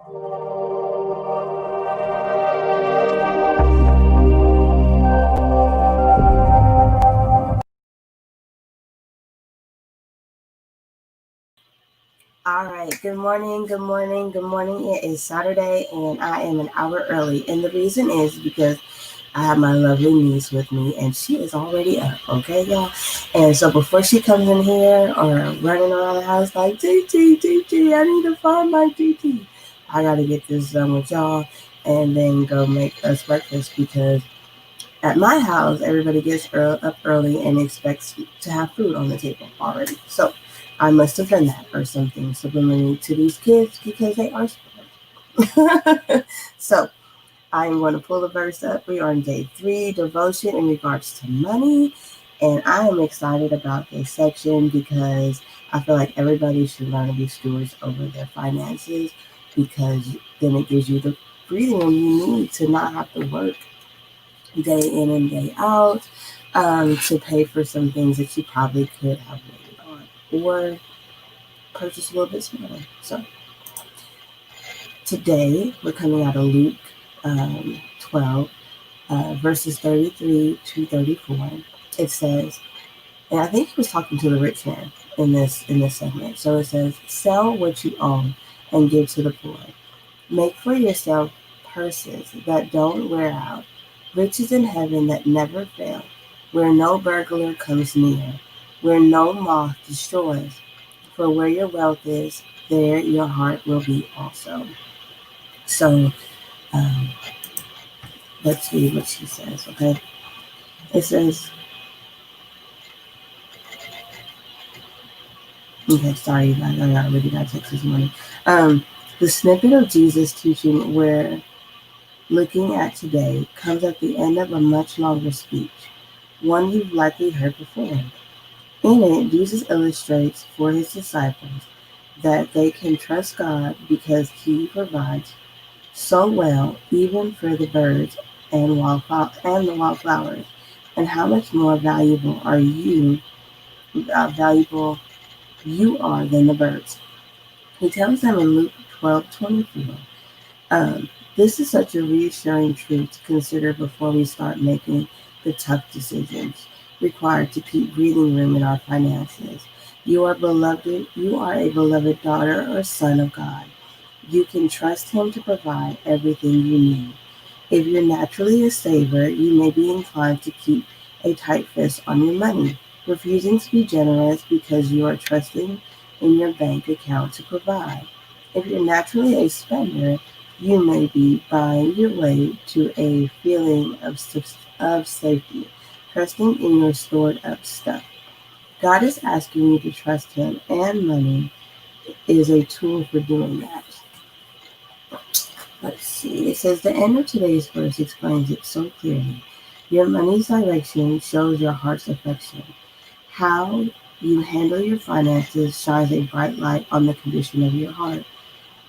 All right. Good morning. Good morning. Good morning. It is Saturday and I am an hour early. And the reason is because I have my lovely niece with me and she is already up. Okay, y'all. And so before she comes in here or running around the house like, TT, I need to find my TT. I got to get this done with y'all and then go make us breakfast because at my house, everybody gets up early and expects to have food on the table already. So I must have done that or something subliminally to these kids because they are smart. So I'm going to pull the verse up. We are on day 3, devotion in regards to money. And I am excited about this section because I feel like everybody should learn to be stewards over their finances because then it gives you the breathing room you need to not have to work day in and day out to pay for some things that you probably could have waited on or purchase a little bit smaller. So today we're coming out of Luke 12, verses 33 to 34. It says, and I think he was talking to the rich man in this segment. So it says, sell what you own and give to the poor. Make for yourself purses that don't wear out, riches in heaven that never fail, where no burglar comes near, where no moth destroys. For where your wealth is, there your heart will be also. So let's read what she says, okay? It says, okay, sorry, I really got text this morning. The snippet of Jesus teaching we're looking at today comes at the end of a much longer speech, one you've likely heard before. In it, Jesus illustrates for his disciples that they can trust God because he provides so well even for the birds and the wildflowers, and how much more valuable you are than the birds. He tells them in Luke 12:24. This is such a reassuring truth to consider before we start making the tough decisions required to keep breathing room in our finances. You are a beloved daughter or son of God. You can trust him to provide everything you need. If you're naturally a saver, you may be inclined to keep a tight fist on your money, refusing to be generous because you are trusting in your bank account to provide. If you're naturally a spender, you may be buying your way to a feeling of safety, trusting in your stored up stuff. God is asking you to trust him, and money is a tool for doing that. Let's see. It says the end of today's verse explains it so clearly. Your money's direction shows your heart's affection. How you handle your finances shines a bright light on the condition of your heart.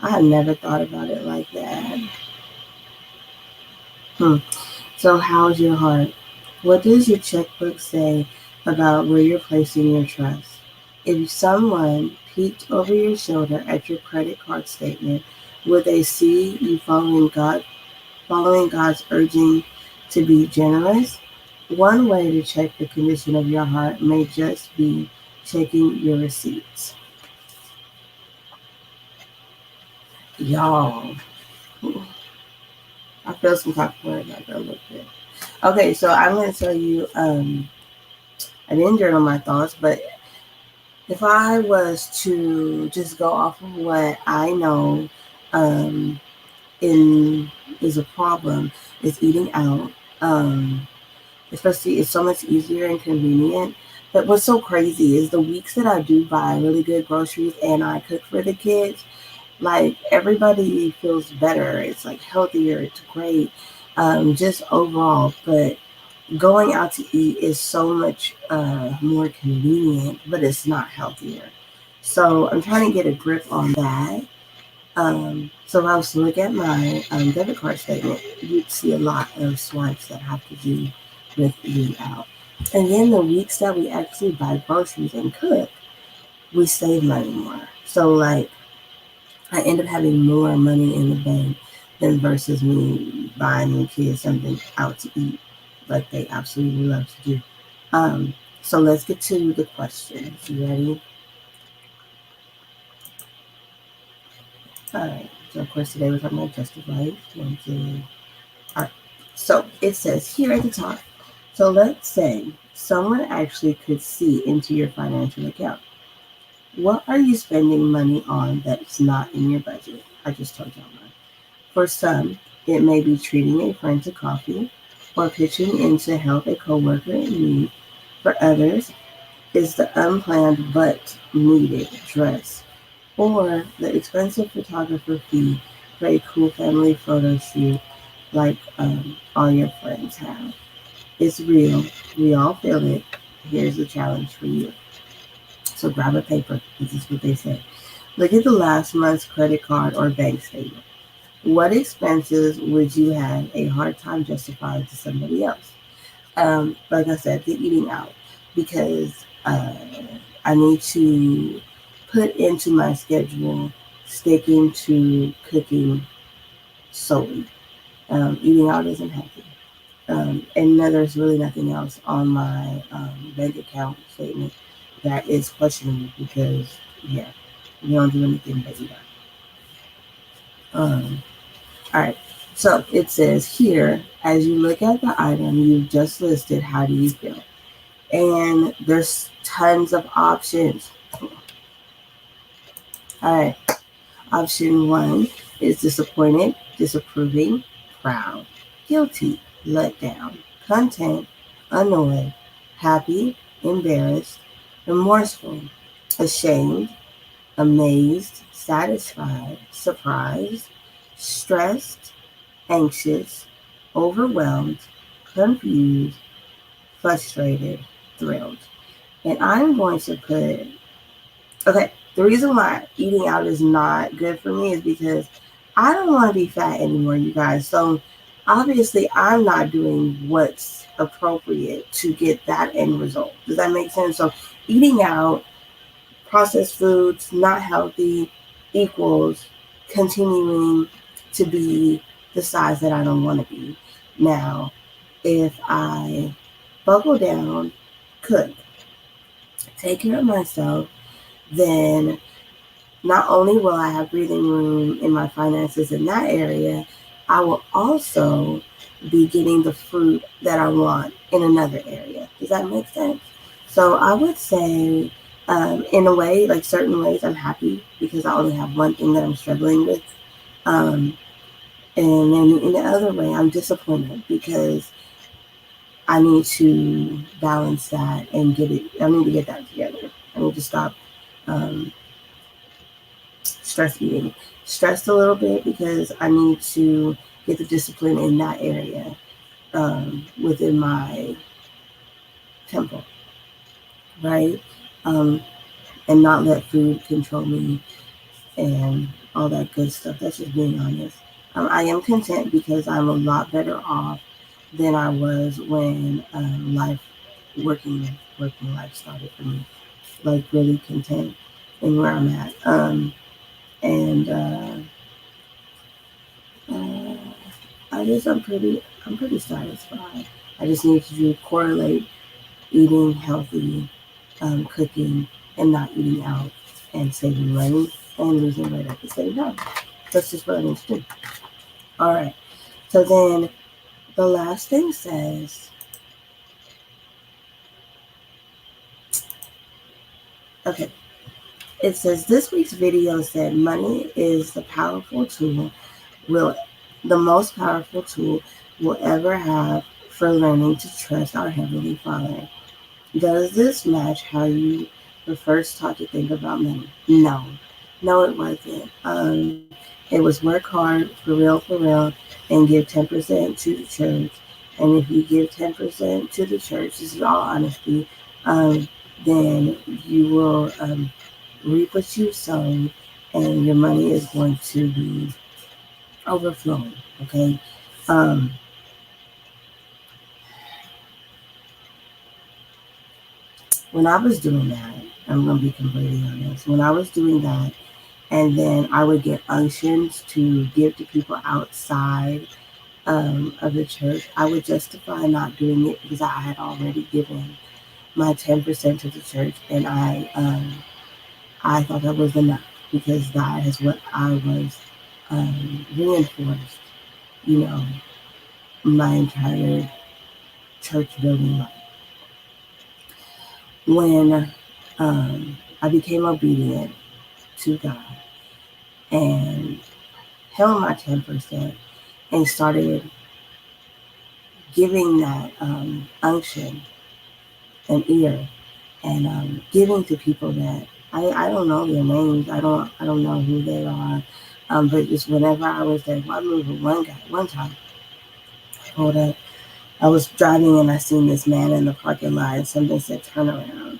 I have never thought about it like that. So how's your heart? What does your checkbook say about where you're placing your trust? If someone peeked over your shoulder at your credit card statement, would they see you following God's urging to be generous? One way to check the condition of your heart may just be checking your receipts. Y'all, I feel some type of way about that a little bit. Okay, so I'm going to tell you, I didn't journal my thoughts, but if I was to just go off of what I know is a problem, is eating out. Especially it's so much easier and convenient. But what's so crazy is the weeks that I do buy really good groceries and I cook for the kids, like everybody feels better. It's like healthier. It's great. Just overall. But going out to eat is so much more convenient, but it's not healthier. So I'm trying to get a grip on that. So if I was to look at my debit card statement, you'd see a lot of swipes that have to do with eating out. And then the weeks that we actually buy groceries and cook, we save money more. So like I end up having more money in the bank than versus me buying the kids something out to eat like they absolutely love to do. So let's get to the questions. You ready? All right. So of course today we're talking about Justice Life. All right. So it says here at the top. So let's say someone actually could see into your financial account. What are you spending money on that's not in your budget? I just told y'all mine. For some, it may be treating a friend to coffee or pitching in to help a coworker in need. For others, it's the unplanned but needed dress or the expensive photographer fee for a cool family photo shoot like all your friends have. It's real. We all feel it. Here's the challenge for you. So grab a paper. This is what they say. Look at the last month's credit card or bank statement. What expenses would you have a hard time justifying to somebody else? Like I said, the eating out, because I need to put into my schedule sticking to cooking solely. Eating out isn't healthy. And there's really nothing else on my bank account statement that is questionable because, yeah, we don't do anything but eat out. All right. So it says here, as you look at the item you've just listed, how do you feel? And there's tons of options. All right. Option 1 is disappointed, disapproving, proud, guilty, let down, content, annoyed, happy, embarrassed, remorseful, ashamed, amazed, satisfied, surprised, stressed, anxious, overwhelmed, confused, frustrated, thrilled. And I'm going to put, okay, the reason why eating out is not good for me is because I don't want to be fat anymore, you guys. So obviously, I'm not doing what's appropriate to get that end result. Does that make sense? So eating out, processed foods, not healthy, equals continuing to be the size that I don't want to be. Now, if I buckle down, cook, take care of myself, then not only will I have breathing room in my finances in that area, I will also be getting the fruit that I want in another area. Does that make sense? So I would say, in a way, like certain ways, I'm happy because I only have one thing that I'm struggling with. Um, and then in the other way, I'm disappointed because I need to balance that and get it. I need to get that together. I need to stop um, stress eating. Stressed a little bit because I need to get the discipline in that area within my temple, right? Um, and not let food control me and all that good stuff. That's just being honest. I am content because I'm a lot better off than I was when working life started for me. Like really content in where I'm at. And I'm pretty satisfied. I just need to correlate eating healthy, cooking, and not eating out, and saving money and losing weight at the same time. That's just what I need to do. All right. So then the last thing says, okay, it says this week's video said money is will the most powerful tool we'll ever have for learning to trust our Heavenly Father. Does this match how you were first taught to think about money? No. No, it wasn't. It was work hard, for real, and give 10% to the church. And if you give 10% to the church, this is all honesty, um, then you will reap what you sow, and your money is going to be overflowing. Okay. Um, when I was doing that, I'm going to be completely honest. When I was doing that, And then I would get unctions to give to people outside of the church. I would justify not doing it because I had already given my 10% to the church, and I thought that was enough because that is what I was reinforced, you know, my entire church building life. When I became obedient to God and held my 10% and started giving that unction an ear and giving to people that I don't know their names. I don't know who they are. But just whenever I was there, well, I remember one guy one time pulled up. I was driving and I seen this man in the parking lot and something said turn around.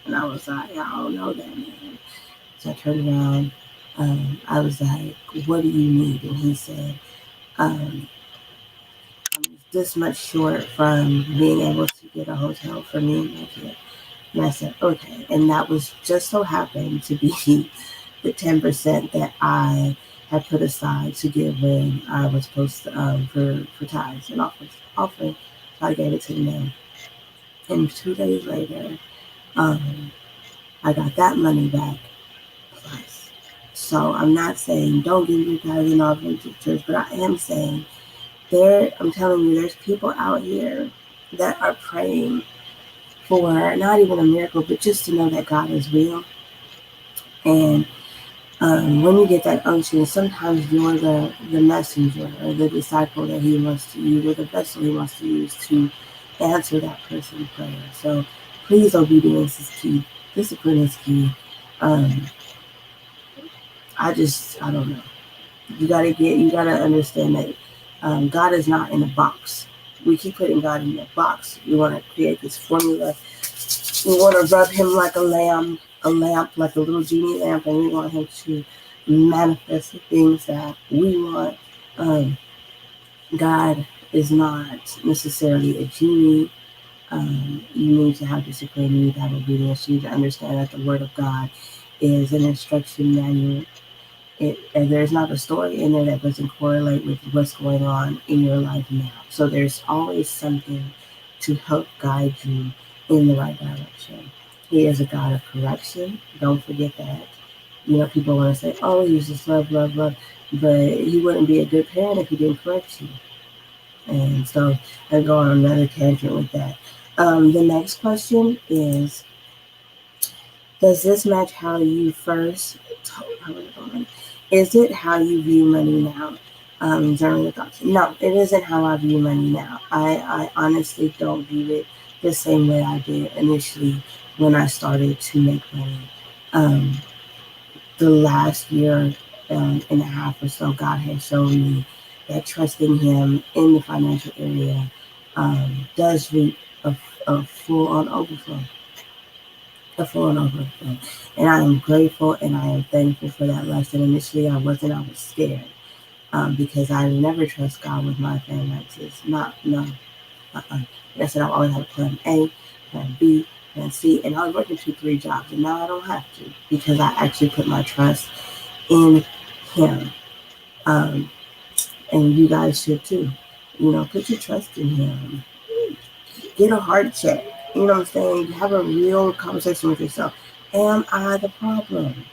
And I was like, I don't know that man. So I turned around. I was like, what do you need? And he said, um, I'm this much short from being able to get a hotel for me and my kid. And I said, okay. And that was just so happened to be the 10% that I had put aside to give when I was supposed to, for tithes and offering. So I gave it to the man. And 2 days later, um, I got that money back plus. So I'm not saying don't give your tithes and offering to the church, but I am saying I'm telling you, there's people out here that are praying for not even a miracle, but just to know that God is real. And when you get that unction, sometimes you're the messenger or the disciple that he wants to use, or the vessel he wants to use to answer that person's prayer. So please, obedience is key. Discipline is key. Um, I don't know. You gotta understand that God is not in a box. We keep putting God in a box. We want to create this formula. We want to rub him like a lamp, like a little genie lamp, and we want him to manifest the things that we want. Um, God is not necessarily a genie. You need to have discipline. You need to have obedience. You need to understand that the Word of God is an instruction manual. And there's not a story in there that doesn't correlate with what's going on in your life now. So there's always something to help guide you in the right direction. He is a God of correction. Don't forget that. You know, people want to say, oh, he's just love, love, love. But he wouldn't be a good parent if he didn't correct you. And so I go on another tangent with that. The next question is, does this match how you first told? Is it how you view money now? During the thoughts. No, it isn't how I view money now. I honestly don't view it the same way I did initially when I started to make money. Um, the last year and a half or so, God has shown me that trusting Him in the financial area does reap a full on overflow. A full on overflow. And I am grateful and I am thankful for that lesson. Initially, I wasn't, I was scared because I never trust God with my finances. No. Like I said, I've always had a plan A, plan B, plan C, and I was working 2, 3 jobs, and now I don't have to because I actually put my trust in Him. Um, and you guys should too. You know, put your trust in Him. Get a heart check. You know what I'm saying? Have a real conversation with yourself. Am I the problem?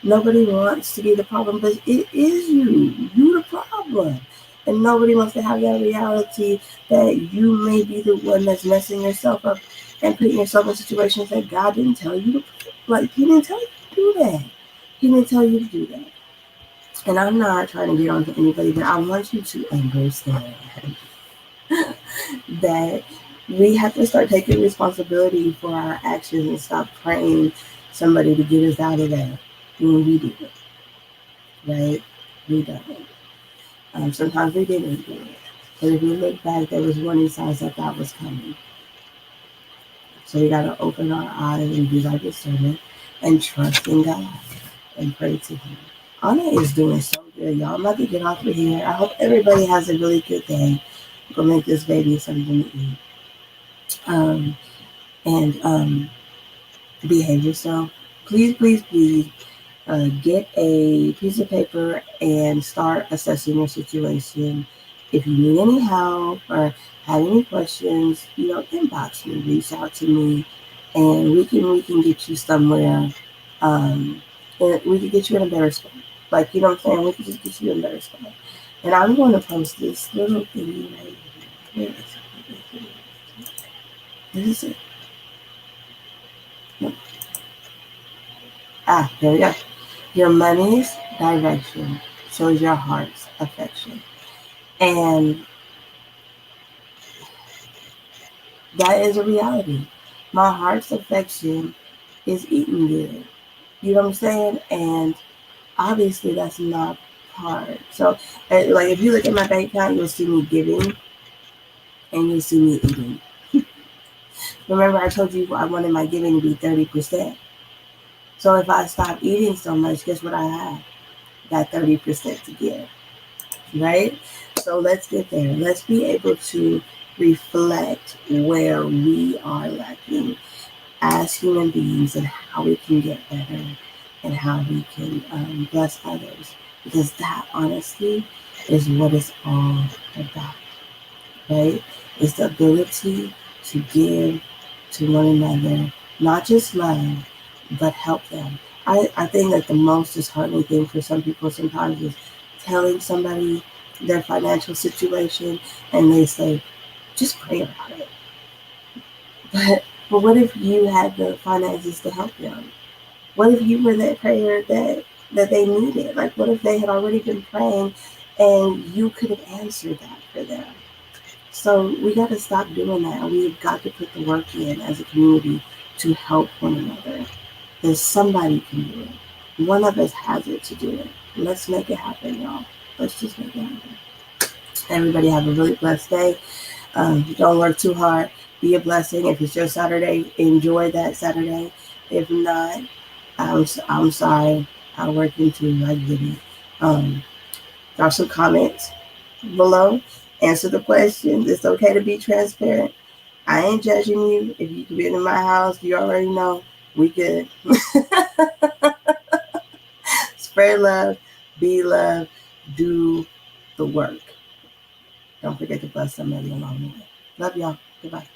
Nobody wants to be the problem, but it is you. You the problem. And nobody wants to have that reality that you may be the one that's messing yourself up and putting yourself in situations that God didn't tell you to, like, He didn't tell you to do that. He didn't tell you to do that. And I'm not trying to get on to anybody, but I want you to understand that we have to start taking responsibility for our actions and stop praying somebody to get us out of that when we do it, right? We don't. Sometimes we didn't do it. But if we look back, there was warning signs that that was coming. So we got to open our eyes and be like a servant and trust in God and pray to Him. Anna is doing so good, y'all. I'm about to get off of here. I hope everybody has a really good day. Go make this baby something to eat. And behave yourself. Please, please, please Get a piece of paper and start assessing your situation. If you need any help or have any questions, inbox me, reach out to me, and we can get you somewhere. And we can get you in a better spot. Like, you know what I'm saying? We can just get you in a better spot. And I'm going to post this little thingy right here. Where is it? This is it. No. There we go. Your money's direction shows your heart's affection. And that is a reality. My heart's affection is eating good. You know what I'm saying? And obviously that's not hard. So, like, if you look at my bank account, you'll see me giving and you'll see me eating. Remember, I told you I wanted my giving to be 30%. So if I stop eating so much, guess what I have? That 30% to give, right? So let's get there. Let's be able to reflect where we are lacking as human beings and how we can get better and how we can bless others. Because that, honestly, is what it's all about, right? It's the ability to give to one another, not just love, but help them. I think that the most disheartening thing for some people sometimes is telling somebody their financial situation and they say, just pray about it. But what if you had the finances to help them? What if you were that prayer that they needed? Like, what if they had already been praying and you could have answered that for them? So we got to stop doing that. We've got to put the work in as a community to help one another. There's somebody can do it. One of us has it to do it. Let's make it happen, y'all. Let's just make it happen. Everybody have a really blessed day. Don't work too hard. Be a blessing. If it's your Saturday, enjoy that Saturday. If not, I'm sorry. I'm working too. I get it. Drop some comments below. Answer the questions. It's okay to be transparent. I ain't judging you. If you can be in my house, you already know we good. Spread love, be love, do the work. Don't forget to bless somebody along the way. Love y'all. Goodbye.